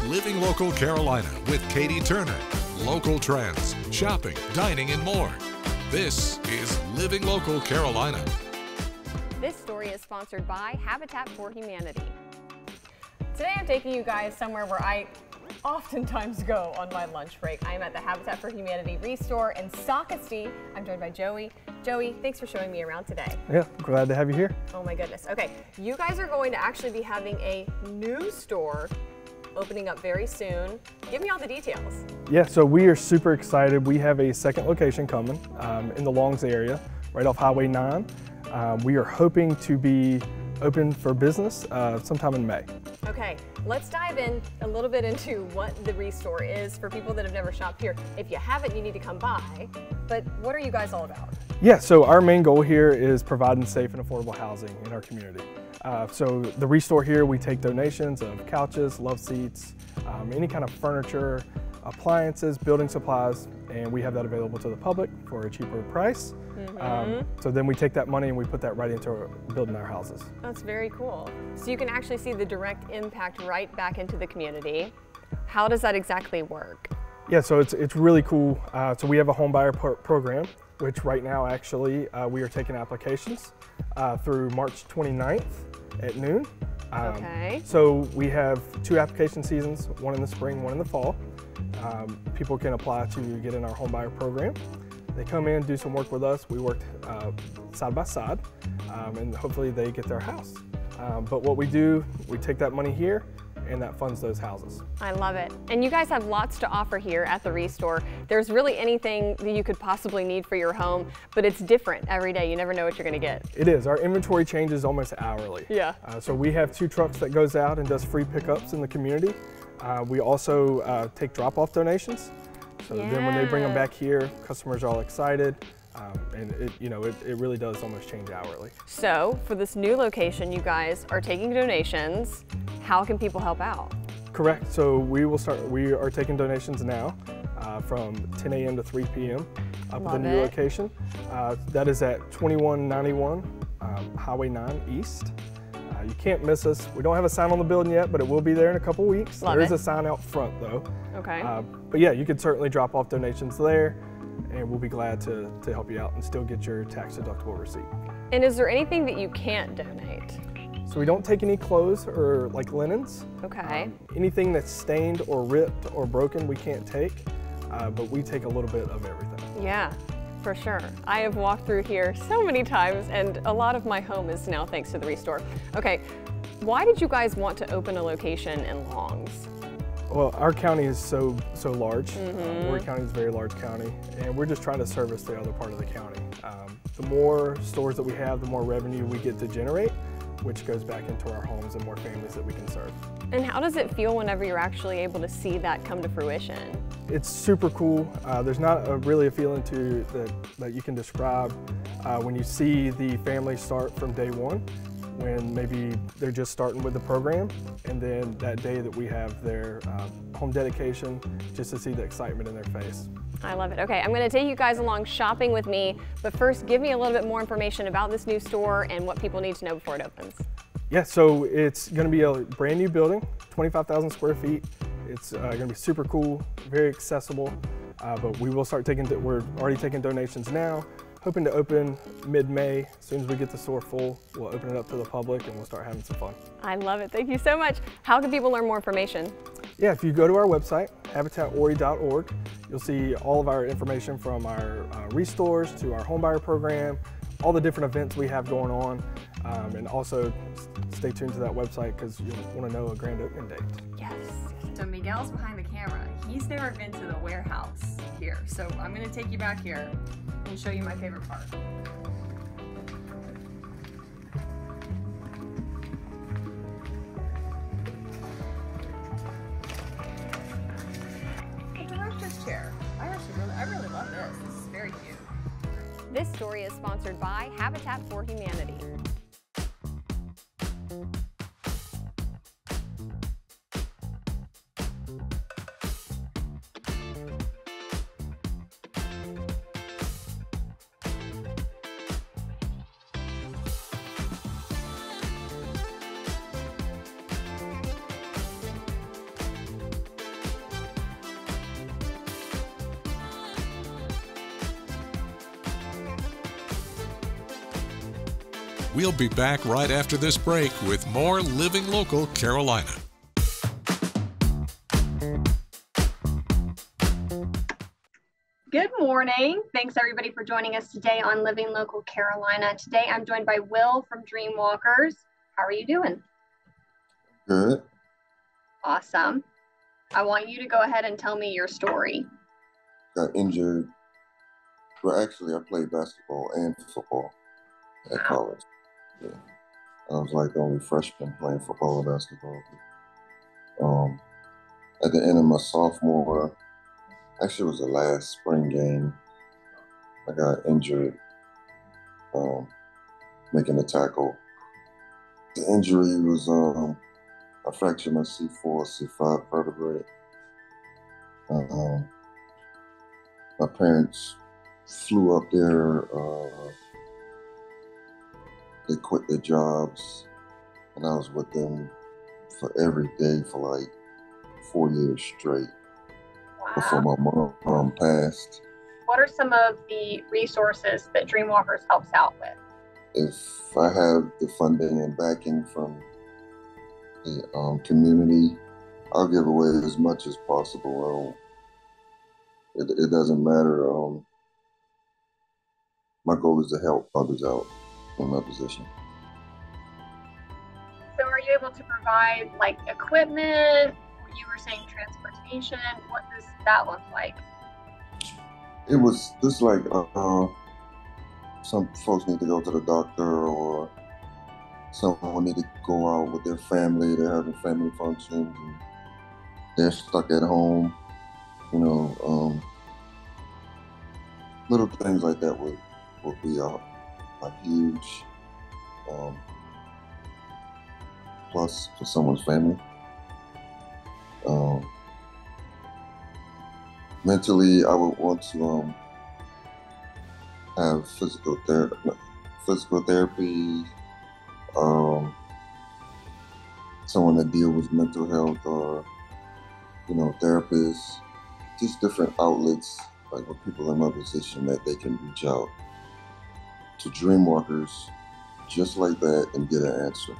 Living Local Carolina with Katie Turner. Local trends, shopping, dining, and more. This is Living Local Carolina. This story is sponsored by Habitat for Humanity. Today I'm taking you guys somewhere where I oftentimes go on my lunch break. I am at the Habitat for Humanity Restore in Socastee. I'm joined by Joey. Joey, thanks for showing me around today. Yeah, glad to have you here. Oh my goodness. Okay, you guys are going to actually be having a new store opening up very soon. Give me all the details. Yeah, so we are super excited. We have a second location coming in the Longs area, right off Highway 9. We are hoping to be open for business sometime in May. Okay, let's dive in a little bit into what the Restore is for people that have never shopped here. If you haven't, you need to come by. But what are you guys all about? Yeah, so our main goal here is providing safe and affordable housing in our community. So the Restore here, we take donations of couches, love seats, any kind of furniture, appliances, building supplies, and we have that available to the public for a cheaper price. So then we take that money and we put that right into building our houses. That's very cool. So you can actually see the direct impact right back into the community. How does that exactly work? Yeah, so it's really cool. So we have a home buyer program, which right now actually we are taking applications through March 29th at noon. Okay. So we have 2 application seasons, one in the spring, one in the fall. People can apply to get in our home buyer program. They come in, do some work with us. We work side by side, and hopefully they get their house. But what we do, we take that money here, and that funds those houses. I love it. And you guys have lots to offer here at the Restore. There's really anything that you could possibly need for your home, but it's different every day. You never know what you're gonna get. It is. Our inventory changes almost hourly. Yeah. So we have 2 trucks that goes out and does free pickups in the community. We also take drop-off donations. So then when they bring them back here, customers are all excited. And it really does almost change hourly. So for this new location, you guys are taking donations. How can people help out? Correct. So we are taking donations now from 10 a.m. to 3 p.m. up at the new location. That is at 2191 Highway 9 East. You can't miss us. We don't have a sign on the building yet, but it will be there in a couple weeks. There is a sign out front though. Okay. But yeah, you can certainly drop off donations there, and we'll be glad to help you out and still get your tax deductible receipt. And is there anything that you can't donate? So we don't take any clothes or like linens. Okay. Anything that's stained or ripped or broken we can't take, but we take a little bit of everything. Yeah, for sure. I have walked through here so many times, and a lot of my home is now thanks to the Restore. Okay, why did you guys want to open a location in Longs? Well, our county is so large. Horry County is a very large county, and we're just trying to service the other part of the county. The more stores that we have, the more revenue we get to generate, which goes back into our homes and more families that we can serve. And how does it feel whenever you're actually able to see that come to fruition? It's super cool. There's not really a feeling that you can describe when you see the family start from day one, when maybe they're just starting with the program, and then that day that we have their home dedication, just to see the excitement in their face. I love it. Okay, I'm going to take you guys along shopping with me, but first give me a little bit more information about this new store and what people need to know before it opens. Yeah, so it's going to be a brand new building, 25,000 square feet. It's going to be super cool, very accessible, but we're already taking donations now. Hoping to open mid-May. As soon as we get the store full, we'll open it up to the public and we'll start having some fun. I love it. Thank you so much. How can people learn more information? Yeah, if you go to our website, habitatorry.org, you'll see all of our information from our restores to our homebuyer program, all the different events we have going on, and also stay tuned to that website because you'll want to know a grand opening date. Yes. So Miguel's behind the camera. He's never been to the warehouse here. So I'm going to take you back here and show you my favorite part. The director's chair. I really love this. This is very cute. This story is sponsored by Habitat for Humanity. We'll be back right after this break with more Living Local Carolina. Good morning. Thanks everybody for joining us today on Living Local Carolina. Today I'm joined by Will from Dreamwalkers. How are you doing? Good. Awesome. I want you to go ahead and tell me your story. Got injured. Well, actually, I played basketball and football at college. Yeah. I was like the only freshman playing football and basketball. At the end of my sophomore, actually it was the last spring game, I got injured making a tackle. The injury was I fractured my C4, C5 vertebrae. My parents flew up there. They quit their jobs, and I was with them for every day for like 4 years straight. Wow. Before my mom passed. What are some of the resources that Dreamwalkers helps out with? If I have the funding and backing from the community, I'll give away as much as possible. It doesn't matter. My goal is to help others out in my position. So are you able to provide like equipment? You were saying transportation. What does that look like? It was just like some folks need to go to the doctor, or someone need to go out with their family. They're having family functions and they're stuck at home. You know, little things like that would be a huge plus for someone's family. Mentally, I would want to have physical therapy, someone that deals with mental health, or therapists, just different outlets, like with people in my position that they can reach out to Dreamwalkers just like that and get an answer.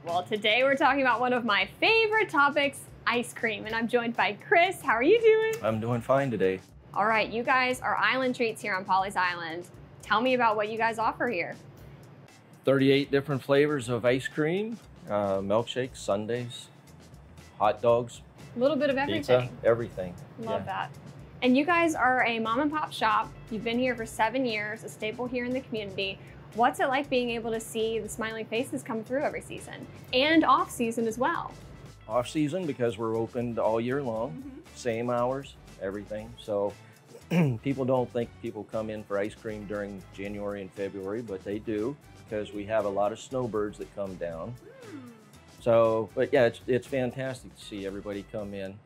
Well, today we're talking about one of my favorite topics, ice cream, and I'm joined by Chris. How are you doing? I'm doing fine today. All right, you guys are Island Treats here on Pawleys Island. Tell me about what you guys offer here. 38 different flavors of ice cream, milkshakes, sundaes, hot dogs, A little bit of everything. pizza, everything. Love that. And you guys are a mom and pop shop. You've been here for 7 years, a staple here in the community. What's it like being able to see the smiling faces come through every season and off season as well? Off season because we're open all year long, same hours, everything. So people don't think people come in for ice cream during January and February, but they do because we have a lot of snowbirds that come down. So, but yeah, it's fantastic to see everybody come in.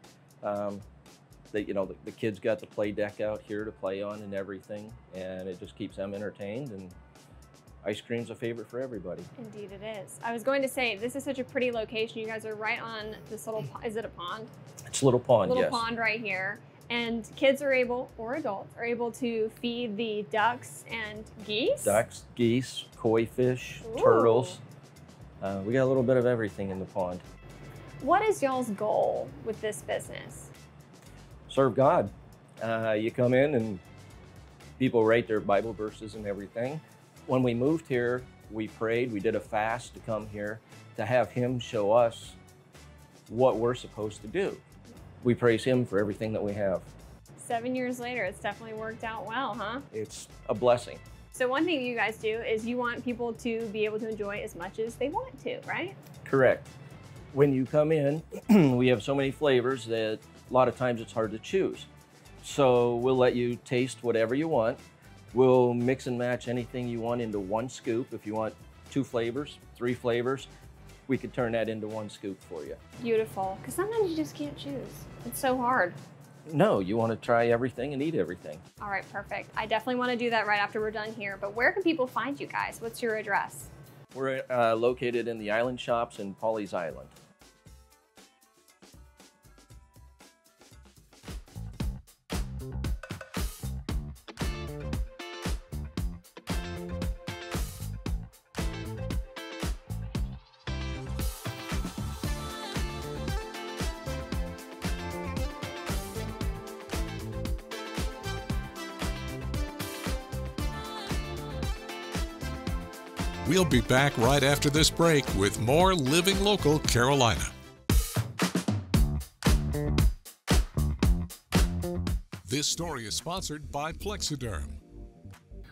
The kids got the play deck out here to play on and everything, and it just keeps them entertained, and ice cream's a favorite for everybody. Indeed it is. I was going to say, this is such a pretty location. You guys are right on this little, is it a pond? It's a little pond, Little yes. pond right here. And kids are able, or adults, are able to feed the ducks and geese? Ducks, geese, koi fish, Ooh. turtles. We got a little bit of everything in the pond. What is y'all's goal with this business? Serve God. You come in and people write their Bible verses and everything. When we moved here, we prayed, we did a fast to come here to have Him show us what we're supposed to do. We praise Him for everything that we have. 7 years later, it's definitely worked out well, huh? It's a blessing. So one thing you guys do is you want people to be able to enjoy as much as they want to, right? Correct. When you come in, we have so many flavors that a lot of times it's hard to choose. So we'll let you taste whatever you want. We'll mix and match anything you want into one scoop. If you want 2 flavors, 3 flavors, we could turn that into 1 scoop for you. Beautiful, because sometimes you just can't choose. It's so hard. No, you want to try everything and eat everything. All right, perfect. I definitely want to do that right after we're done here, but where can people find you guys? What's your address? We're located in the Island Shops in Pawleys Island. We'll be back right after this break with more Living Local Carolina. This story is sponsored by Plexiderm.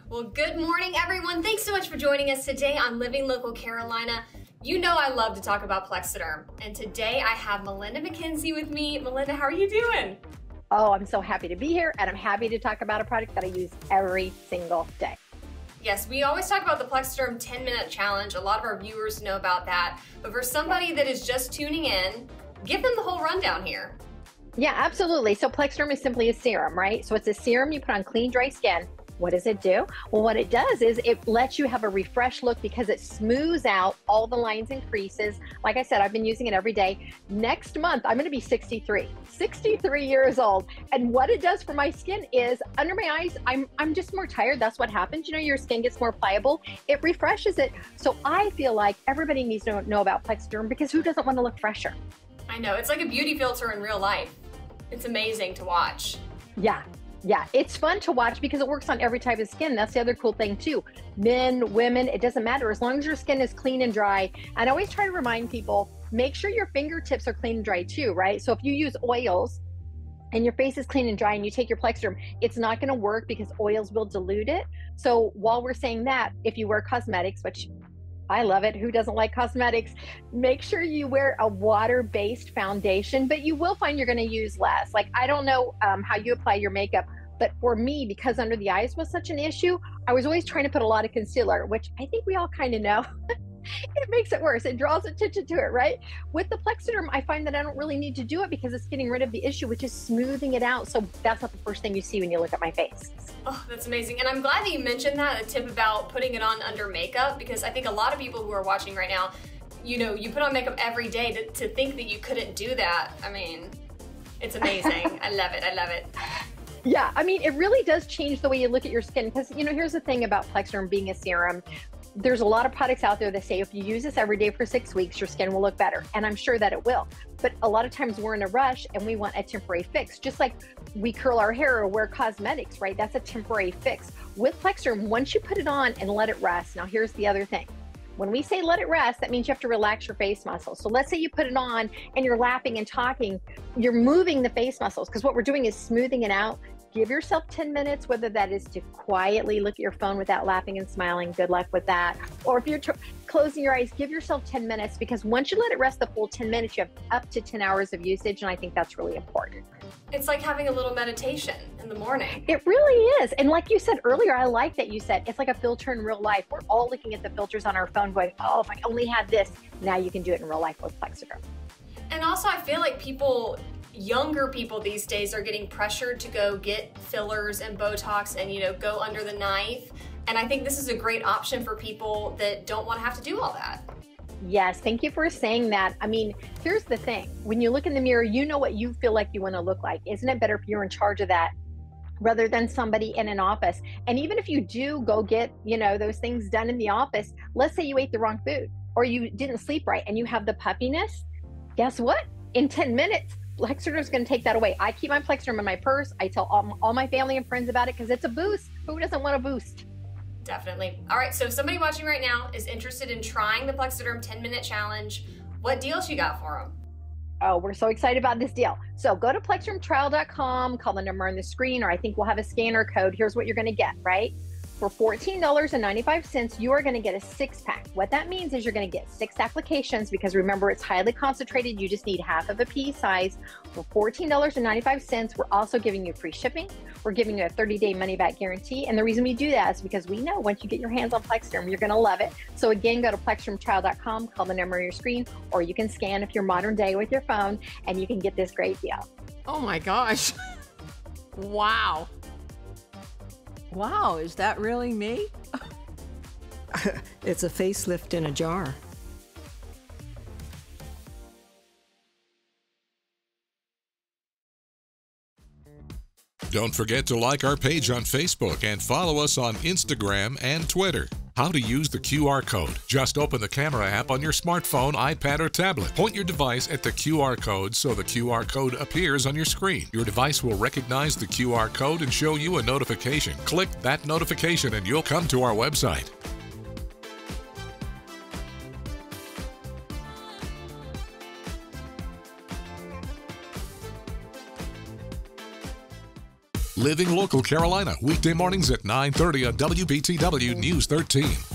Well, good morning, everyone. Thanks so much for joining us today on Living Local Carolina. You know I love to talk about Plexiderm, and today I have Melinda McKenzie with me. Melinda, how are you doing? Oh, I'm so happy to be here, and I'm happy to talk about a product that I use every single day. Yes, we always talk about the Plexiderm 10-minute challenge. A lot of our viewers know about that. But for somebody that is just tuning in, give them the whole rundown here. Yeah, absolutely. So Plexiderm is simply a serum, right? So it's a serum you put on clean, dry skin. What does it do? Well, what it does is it lets you have a refreshed look because it smooths out all the lines and creases. Like I said, I've been using it every day. Next month, I'm going to be 63 years old. And what it does for my skin is under my eyes, I'm just more tired. That's what happens. You know, your skin gets more pliable. It refreshes it. So I feel like everybody needs to know about Plexiderm because who doesn't want to look fresher? I know. It's like a beauty filter in real life. It's amazing to watch. Yeah, it's fun to watch because it works on every type of skin. That's the other cool thing too. Men, women, it doesn't matter as long as your skin is clean and dry. And I always try to remind people, make sure your fingertips are clean and dry too, right? So if you use oils and your face is clean and dry and you take your Plexiderm, it's not going to work because oils will dilute it. So while we're saying that, if you wear cosmetics, which I love it. Who doesn't like cosmetics? Make sure you wear a water-based foundation, but you will find you're going to use less. Like, I don't know how you apply your makeup, but for me, because under the eyes was such an issue, I was always trying to put a lot of concealer, which I think we all kind of know. It makes it worse. It draws attention to it, right? With the Plexiderm, I find that I don't really need to do it because it's getting rid of the issue, which is smoothing it out. So that's not the first thing you see when you look at my face. Oh, that's amazing. And I'm glad that you mentioned that, a tip about putting it on under makeup, because I think a lot of people who are watching right now, you know, you put on makeup every day to think that you couldn't do that. I mean, it's amazing. I love it. I love it. Yeah, I mean, it really does change the way you look at your skin because, you know, here's the thing about Plexiderm being a serum. There's a lot of products out there that say if you use this every day for 6 weeks, your skin will look better. And I'm sure that it will. But a lot of times we're in a rush and we want a temporary fix. Just like we curl our hair or wear cosmetics, right? That's a temporary fix. With Plexiderm, once you put it on and let it rest, now here's the other thing. When we say let it rest, that means you have to relax your face muscles. So let's say you put it on and you're laughing and talking, you're moving the face muscles because what we're doing is smoothing it out. Give yourself 10 minutes, whether that is to quietly look at your phone without laughing and smiling. Good luck with that. Or if you're closing your eyes, give yourself 10 minutes because once you let it rest the full 10 minutes, you have up to 10 hours of usage. And I think that's really important. It's like having a little meditation in the morning. It really is. And like you said earlier, I like that you said it's like a filter in real life. We're all looking at the filters on our phone going, oh, if I only had this. Now you can do it in real life with Plexiderm. And also I feel like younger people these days are getting pressured to go get fillers and Botox and, you know, go under the knife. And I think this is a great option for people that don't want to have to do all that. Yes, thank you for saying that. I mean, here's the thing. When you look in the mirror, you know what you feel like you want to look like. Isn't it better if you're in charge of that rather than somebody in an office? And even if you do go get, you know, those things done in the office, let's say you ate the wrong food or you didn't sleep right and you have the puffiness, guess what? In 10 minutes, Plexiderm is going to take that away. I keep my Plexiderm in my purse. I tell all my family and friends about it because it's a boost. Who doesn't want a boost? Definitely. All right, so if somebody watching right now is interested in trying the Plexiderm 10-minute challenge, what deals you got for them? Oh, we're so excited about this deal. So go to PlexidermTrial.com, call the number on the screen, or I think we'll have a scanner code. Here's what you're going to get, right? For $14.95, you are going to get a 6-pack. What that means is you're going to get 6 applications because remember, it's highly concentrated. You just need half of a pea size. For $14.95, we're also giving you free shipping. We're giving you a 30-day money-back guarantee. And the reason we do that is because we know once you get your hands on Plexiderm, you're going to love it. So again, go to PlexidermTrial.com, call the number on your screen, or you can scan if you're modern day with your phone, and you can get this great deal. Oh my gosh. Wow. Wow, is that really me? It's a facelift in a jar. Don't forget to like our page on Facebook and follow us on Instagram and Twitter. How to use the QR code. Just open the camera app on your smartphone, iPad, or tablet. Point your device at the QR code so the QR code appears on your screen. Your device will recognize the QR code and show you a notification. Click that notification and you'll come to our website. Living Local Carolina, weekday mornings at 9:30 on WBTW News 13.